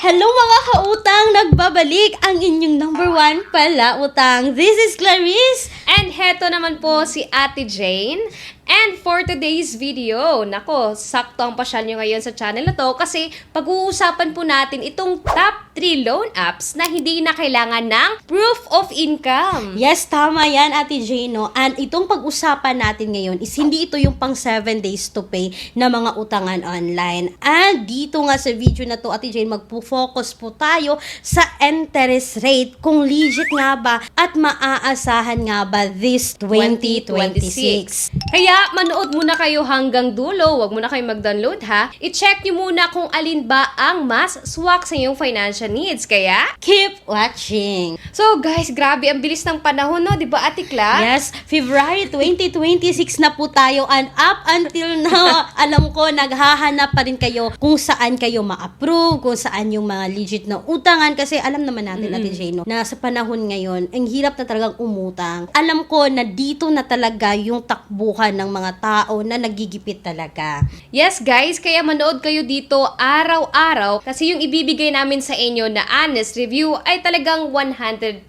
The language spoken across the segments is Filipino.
Hello mga kautang! Nagbabalik ang inyong number one pala utang. This is Clarice. And heto naman po si Ate Jane. And for today's video, nako, sakto ang pasyal nyo ngayon sa channel na to kasi pag-uusapan po natin itong top 3 loan apps na hindi na kailangan ng proof of income. Yes, tama yan Ate Jane, no? And itong pag-usapan natin ngayon is hindi ito yung pang 7 days to pay na mga utangan online. And dito nga sa video na to, Ate Jane, magpo-focus po tayo sa interest rate, kung legit nga ba at maaasahan nga ba this 2026. Kaya manood muna kayo hanggang dulo, wag muna kayo mag-download ha. I-check nyo muna kung alin ba ang mas swak sa iyong financial needs. Kaya, keep watching! so guys, grabe ang bilis ng panahon, no? Diba, Ate Cla? Yes, February 2026 na po tayo, and up until now, alam ko, naghahanap pa rin kayo kung saan kayo ma-approve, kung saan yung mga legit na utangan, kasi alam naman natin, Ate Jane, no, na sa panahon ngayon, ang hirap na talagang umutang. Alam ko na dito na talaga yung takbuhan ng mga tao na nagigipit talaga. Yes guys, kaya manood kayo dito araw-araw kasi yung ibibigay namin sa inyo na honest review ay talagang 100%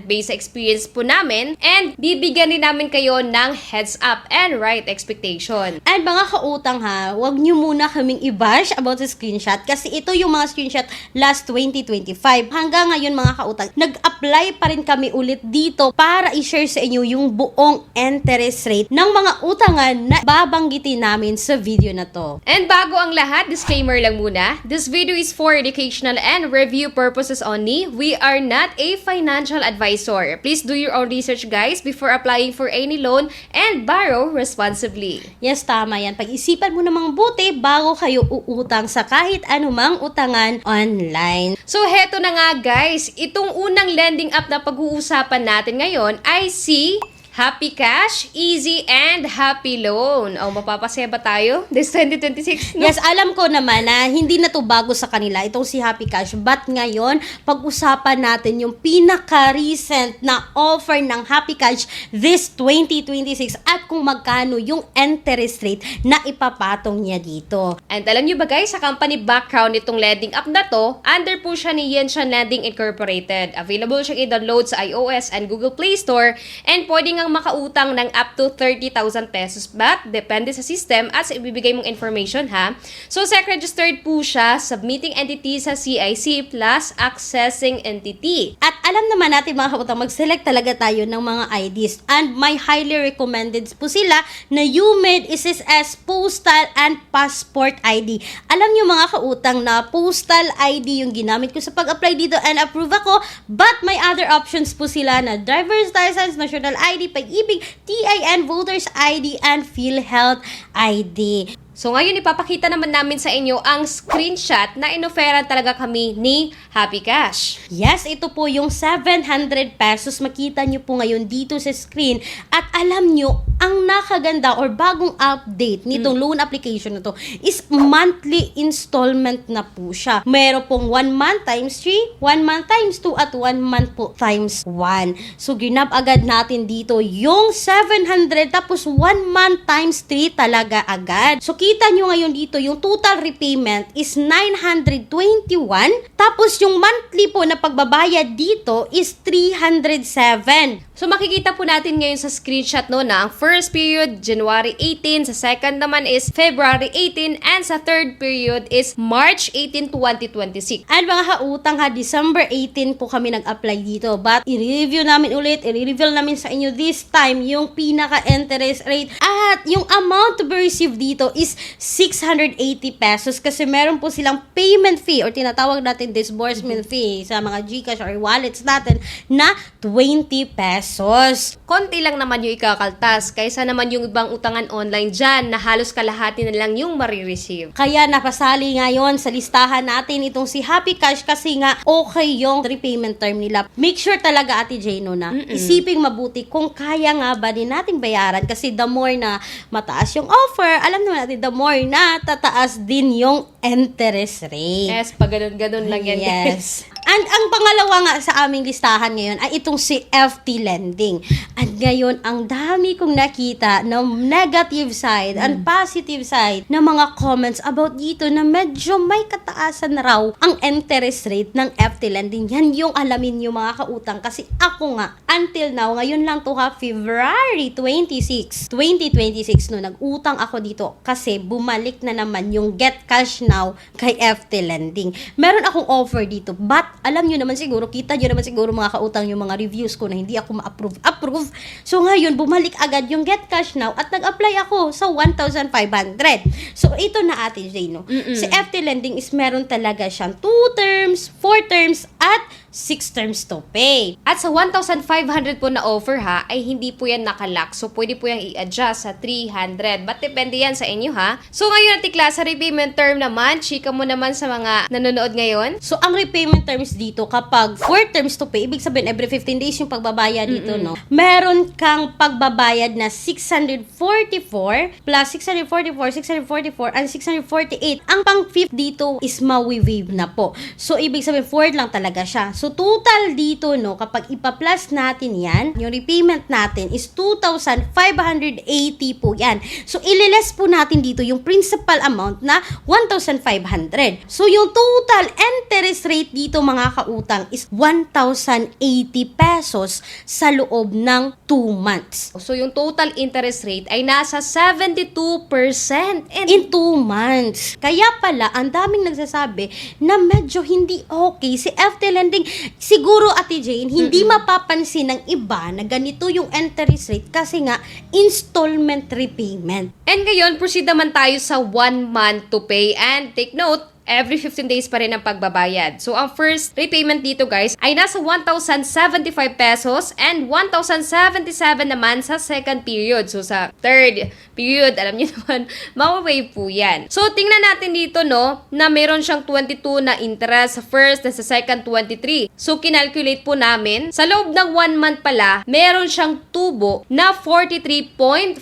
based sa experience po namin, and bibigyan din namin kayo ng heads up and right expectation. And mga kautang ha, wag nyo muna kaming i-bash about sa screenshot kasi ito yung mga screenshot last 2025. Hanggang ngayon mga kautang, nag-apply pa rin kami ulit dito para i-share sa inyo yung buong interest rate ng mga utangan na babanggitin namin sa video na to. And bago ang lahat, disclaimer lang muna, this video is for educational and review purposes only. We are not a financial advisor. Please do your own research guys before applying for any loan and borrow responsibly. Yes, tama yan. Pag-isipan mo namang buti bago kayo uutang sa kahit anumang utangan online. So heto na nga guys, itong unang lending app na pag-uusapan natin ngayon ay si Happy Cash, Easy, and Happy Loan. O, mapapasaya ba tayo this 2026? No? Yes, alam ko naman na hindi na to bago sa kanila, itong si Happy Cash. But ngayon, pag-usapan natin yung pinaka-recent na offer ng Happy Cash this 2026 at kung magkano yung interest rate na ipapatong niya dito. And alam nyo ba guys, sa company background nitong lending app na to, under po siya ni Yenshan Lending Incorporated. Available siya i-download sa iOS and Google Play Store, and pwede nga makautang ng up to 30,000 pesos back, depende sa system at sa ibibigay mong information ha. So, SEC-registered po siya, submitting entity sa CIC plus accessing entity. At alam naman natin mga kautang, mag-select talaga tayo ng mga IDs, and my highly recommended po sila na UMID, SSS, Postal, and Passport ID. Alam nyo mga kautang na Postal ID yung ginamit ko sa pag-apply dito and approve ako, but may other options po sila na driver's license, national ID, pag-ibig, TIN, voters ID, and PhilHealth ID. So ngayon ipapakita naman namin sa inyo ang screenshot na inoferan talaga kami ni Happy Cash. Yes, ito po yung 700 pesos. Makita nyo po ngayon dito sa screen. At alam nyo, ang nakaganda or bagong update nitong loan application na to is monthly installment na po siya. Meron pong 1 month times 3, 1 month times 2, at 1 month po times 1. So ginab agad natin dito yung 700 tapos 1 month times 3 talaga agad. So kita nyo ngayon dito, yung total repayment is 921. Tapos yung monthly po na pagbabayad dito is 307. So makikita po natin ngayon sa screenshot no na ang first period January 18, sa second naman is February 18, and sa third period is March 18, 2026. And mga kautang ha, December 18 po kami nag-apply dito. But i-review namin ulit, i-reveal namin sa inyo this time yung pinaka-interest rate. At yung amount to be received dito is 680 pesos kasi meron po silang payment fee or tinatawag natin disbursement fee sa mga GCash or wallets natin na 20 pesos. Konti lang naman yung ikakaltas kaysa naman yung ibang utangan online dyan na halos kalahati na lang yung marireceive. Kaya napasali ngayon sa listahan natin itong si Happy Cash kasi nga okay yung repayment term nila. Make sure talaga Ate Jane na isiping mabuti kung kaya nga ba din nating bayaran kasi the more na mataas yung offer, alam naman natin the more na tataas din yung interest rate. Yes, pag ganun-ganun lang yan. Yes. And ang pangalawa nga sa aming listahan ngayon ay itong si FT Lending. And ngayon, ang dami kong nakita na negative side and positive side na mga comments about dito na medyo may kataasan na raw ang interest rate ng FT lending. Yan yung alamin nyo mga kautang. Kasi ako nga, until now, ngayon lang to ha, February 26, 2026, no, nag-utang ako dito kasi bumalik na naman yung Get Cash Now kay FT lending. Meron akong offer dito, but alam nyo naman siguro, kita nyo naman siguro mga kautang yung mga reviews ko na hindi ako ma-approve. So ngayon, bumalik agad yung Get Cash Now at nag-apply ako sa 1,500. So ito na Ate Jane, no? Si FT Lending is meron talaga siyang 2 terms, 4 terms, at 6 terms to pay. At sa 1,500 po na offer ha, ay hindi po yan nakalock. So, pwede po yung i-adjust sa 300. But depende yan sa inyo ha. So, ngayon Ate Cla, sa repayment term naman, chika mo naman sa mga nanonood ngayon. So, ang repayment terms dito, kapag 4 terms to pay, ibig sabihin, every 15 days yung pagbabayad dito, no? Meron kang pagbabayad na 644 plus 644, 644, and 648. Ang pang-fifth dito is mawi-waive na po. So, ibig sabihin, 4 lang talaga siya. So, total dito, no, kapag ipa-plus natin yan, yung repayment natin is 2,580 po yan. So, ililes po natin dito yung principal amount na 1,500. So, yung total interest rate dito, mga kautang, is 1,080 pesos sa loob ng 2 months. So, yung total interest rate ay nasa 72%. And In 2 months. Kaya pala, ang daming nagsasabi na medyo hindi okay si FT Lending. Siguro, Ate Jane, hindi mapapansin ng iba na ganito yung interest rate kasi nga, installment repayment. And ngayon, proceed naman tayo sa 1 month to pay. And take note, every 15 days pa rin ang pagbabayad. So, ang first repayment dito, guys, ay nasa 1,075 pesos and 1,077 naman sa second period. So, sa third period, alam niyo naman, mawawave po yan. So, tingnan natin dito, no, na meron siyang 22 na interest sa first and sa second 23. So, kinalculate po namin, sa loob ng 1 month pala, meron siyang tubo na 43.5%.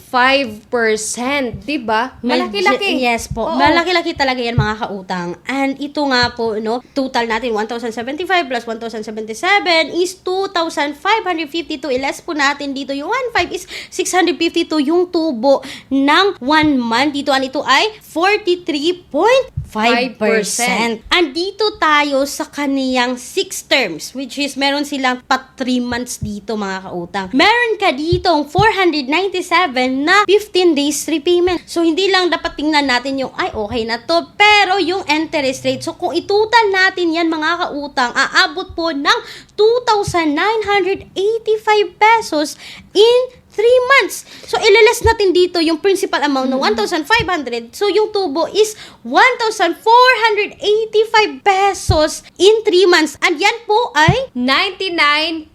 Diba? Malaki-laki. Yes po. Oo. Malaki-laki talaga yan, mga kautang. And ito nga po, no, total natin 1,075 plus 1,077 is 2,552. Iles po natin dito yung 1,500 is 652 yung tubo ng 1 month. Dito ito ay 43.5%. And dito tayo sa kaniyang 6 terms, which is meron silang pa 3 months dito, mga kautang. Meron ka ditong 497 na 15 days repayment. So, hindi lang dapat tingnan natin yung, ay, okay na to, pero yung interest rate. So, kung itutal natin yan, mga kautang, aabot po ng 2,985 pesos in 3 months. So, ililes natin dito yung principal amount na 1,500. So, yung tubo is 1,485 pesos in 3 months. And yan po ay 99%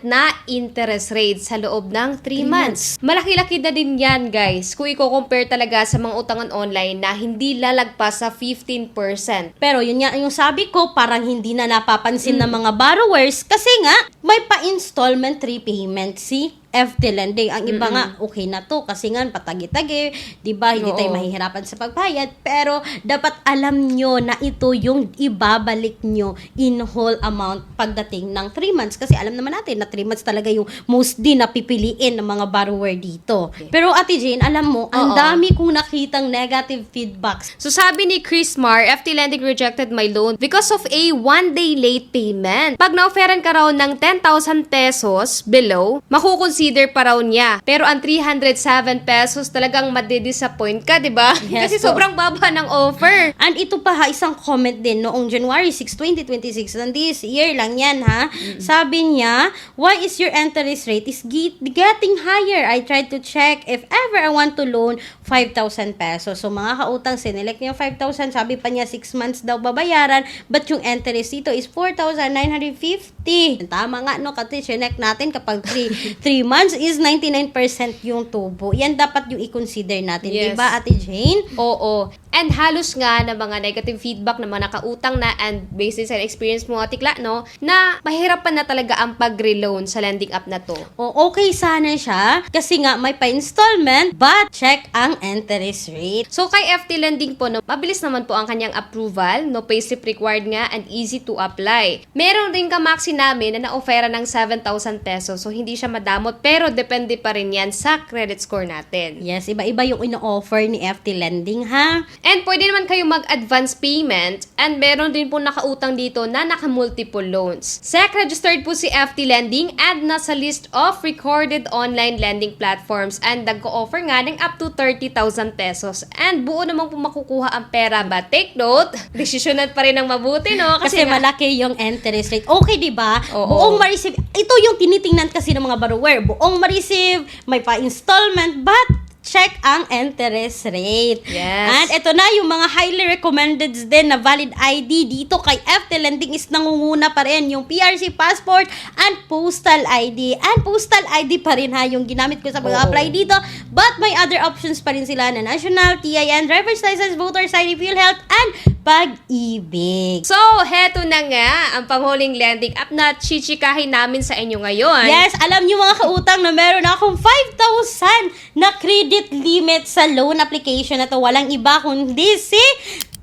na interest rate sa loob ng 3 months. Malaki-laki na din yan, guys. Kung i-compare talaga sa mga utangan online na hindi lalagpas sa 15%. pero yun nga, yung sabi ko, parang hindi na napapansin ng mga borrowers kasi nga, may pa-installment repayment si FT Lending. Ang iba nga, okay na to kasi nga patagi-tagi, di ba? Hindi tayo mahihirapan sa pagbayad. Pero dapat alam nyo na ito yung ibabalik nyo in whole amount pagdating ng 3 months. Kasi alam naman natin na 3 months talaga yung most din na pipiliin ng mga borrower dito. Pero Ate Jane, alam mo, ang dami kong nakitang negative feedbacks. So, sabi ni Chris Mar, FT Lending rejected my loan because of a 1-day late payment. Pag na-offeran ka raw ng 10,000 pesos below, makukonsider pa raw niya. Pero ang 307 pesos talagang madidisappoint ka, di ba? Yes, Kasi po. sobrang baba ng offer. And ito pa ha, isang comment din noong January 6, 2026, and this year lang yan ha. Sabi niya, why is your interest rate is getting higher? I tried to check if ever I want to loan 5,000 pesos. So mga kautang, sinelect niya 5,000, sabi pa niya 6 months daw babayaran, but yung interest dito is 4,950. Tama nga, no? Kasi sinek natin kapag 3 months is 99% yung tubo. Yan dapat yung i-consider natin, Yes. diba, Ate Jane? Oo. And halos nga na mga negative feedback ng mga nakautang na and based sa experience mo, Tikla, no, na mahirapan na talaga ang pag-reloan sa lending app na to. O, okay sana siya kasi nga may pa-installment but check ang interest rate. So, kay FT Lending po, no, mabilis naman po ang kanyang approval, no payslip required nga, and easy to apply. Meron rin kamaksi namin na na-offera ng 7,000 pesos, so hindi siya madamot pero depende pa rin yan sa credit score natin. Yes, iba-iba yung ino-offer ni FT Lending, ha? And pwede naman kayo mag-advance payment and meron din po nakautang dito na naka-multiple loans. SEC-registered po si FT Lending and nasa list of recorded online lending platforms and nag-o-offer nga ng up to 30,000 pesos. And buo naman po makukuha ang pera. But take note, desisyonan pa rin ng mabuti, no? Kasi nga, malaki yung interest rate. Okay, di ba? Oo. Buong ma-receive. Ito yung tinitingnan kasi ng mga borrower. Buong ma-receive, may pa-installment, but check ang interest rate. Yes. And ito na yung mga highly recommended din na valid ID dito kay FT Lending is nangunguna pa rin yung PRC passport and postal ID. And postal ID pa rin ha yung ginamit ko sa pag-apply dito. But may other options pa rin sila na national, TIN, driver's license, voter's ID, PhilHealth, and Pag-ibig. So, heto na nga ang panghuling lending app na chichikahin namin sa inyo ngayon. Yes, alam niyo mga kautang na meron akong 5,000 na credit limit sa loan application na to. Walang iba kundi si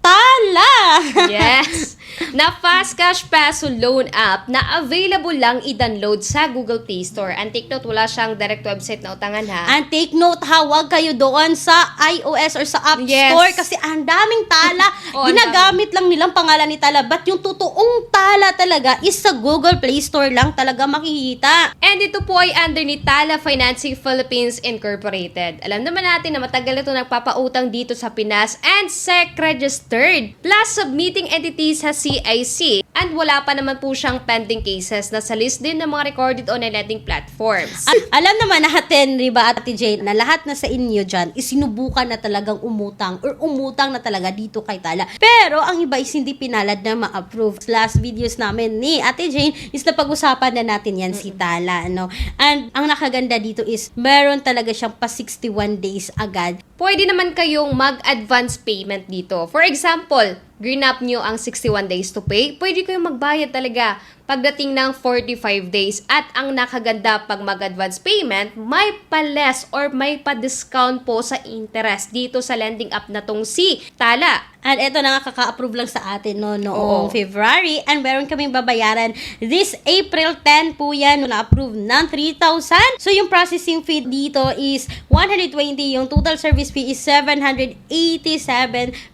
Tala. Yes. Na Fast Cash Peso loan app na available lang i-download sa Google Play Store. And take note, wala siyang direct website na utangan ha. And take note ha, huwag kayo doon sa iOS or sa App Yes. Store kasi ang daming Tala. Oo, ang Ginagamit lang nilang pangalan ni Tala. But yung totoong Tala talaga is sa Google Play Store lang talaga makikita. And ito po ay under ni Tala Financing Philippines Incorporated. Alam naman natin na matagal na ito nagpapautang dito sa Pinas and SEC-registered. Plus, submitting entities sa CIC. And wala pa naman po siyang pending cases na sa list din ng mga recorded online lending platforms. Alam naman natin, Riba at Ate Jane, na lahat na sa inyo dyan is sinubukan na talagang umutang or umutang na talaga dito kay Tala. Pero ang iba is hindi pinalad na ma-approve. Last videos namin ni Ate Jane is napag-usapan na natin yan si Tala. Ano? And ang nakaganda dito is meron talaga siyang pa 61 days agad. Pwede naman kayong mag-advance payment dito. For example, green up nyo ang 61 days to pay, pwede kayong magbayad talaga pagdating ng 45 days. At ang nakaganda pag mag-advance payment, may pa-less or may pa-discount po sa interest dito sa lending app na tong si Tala. And eto na nga, kaka-approve lang sa atin noong February. And meron kaming babayaran this April 10 po yan, na-approve ng 3,000. So yung processing fee dito is 120. Yung total service fee is 787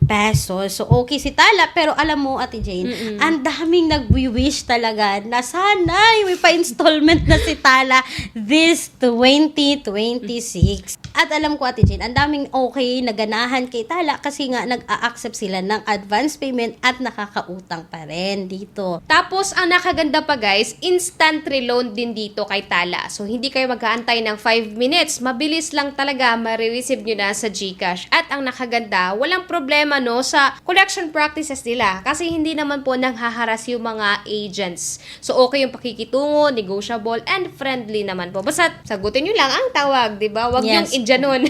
pesos. So okay si Tala. Pero alam mo, Ate Jane, ang daming nag-wish talaga na sana may pa-installment na si Tala this 2026. At alam ko, Ate Jane, ang daming okay naganahan kay Tala kasi nga nag-a-accept sila ng advance payment at nakakautang pa rin dito. Tapos, ang nakaganda pa guys, instant reload din dito kay Tala. So, hindi kayo mag-aantay ng 5 minutes. Mabilis lang talaga, ma-receive nyo na sa GCash. At ang nakaganda, walang problema no sa collection practices nila. Kasi hindi naman po nanghaharas yung mga agents. So, okay yung pakikitungo, negotiable, and friendly naman po. Basta, sagutin nyo lang ang tawag, di ba? Huwag Yes. yung indyanon.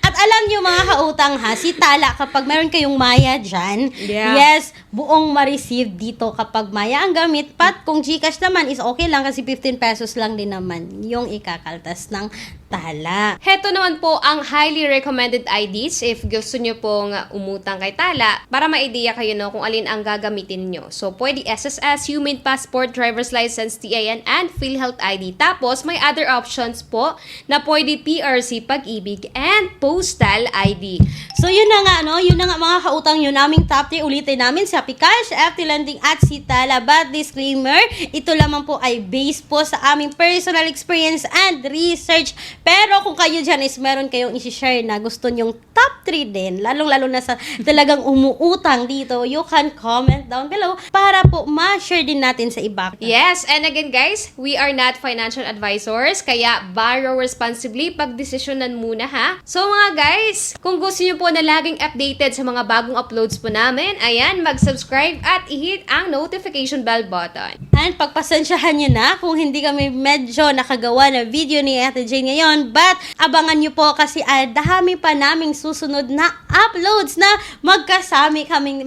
At alam nyo mga kautang ha, si Tala kapag meron kayong Maya dyan, Yeah. yes, buong ma-receive dito kapag Maya ang gamit. Pat kung GCash naman is okay lang kasi 15 pesos lang din naman yung ikakaltas ng Tala. Heto naman po ang highly recommended IDs if gusto nyo pong umutang kay Tala para ma-idea kayo no kung alin ang gagamitin nyo. So, pwede SSS, Human Passport, Driver's License, TIN, and PhilHealth ID. Tapos, may other options po na pwede PRC, Pag-ibig, and Postal ID. So, yun na nga, no? Yun na nga mga kautang yun naming top 3. Ulitin namin si Happy Cash, FT Lending, at si Tala. But disclaimer, ito lamang po ay based po sa aming personal experience and research. Pero kung kayo dyan is meron kayong isi-share na gusto nyong top 3 din, lalong-lalo na sa talagang umuutang dito, you can comment down below para po ma-share din natin sa iba. Yes, and again guys, we are not financial advisors, kaya borrow responsibly, pagdesisyonan muna ha. So mga guys, kung gusto nyo po na laging updated sa mga bagong uploads po namin, ayan, mag-subscribe at i-hit ang notification bell button. And pagpasensyahan nyo na kung hindi kami medyo nakagawa na video ni Ate Jane ngayon, but abangan nyo po kasi dahami pa naming susunod na uploads na magkasama kaming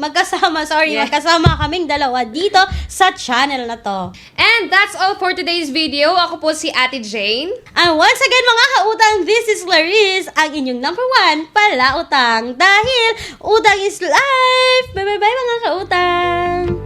dalawa dito sa channel na to. And that's all for today's video. Ako po si Ate Jane. And once again mga kautang, this is Clarice, ang inyong number 1 palautang. Dahil utang is life! Bye bye bye mga kautang!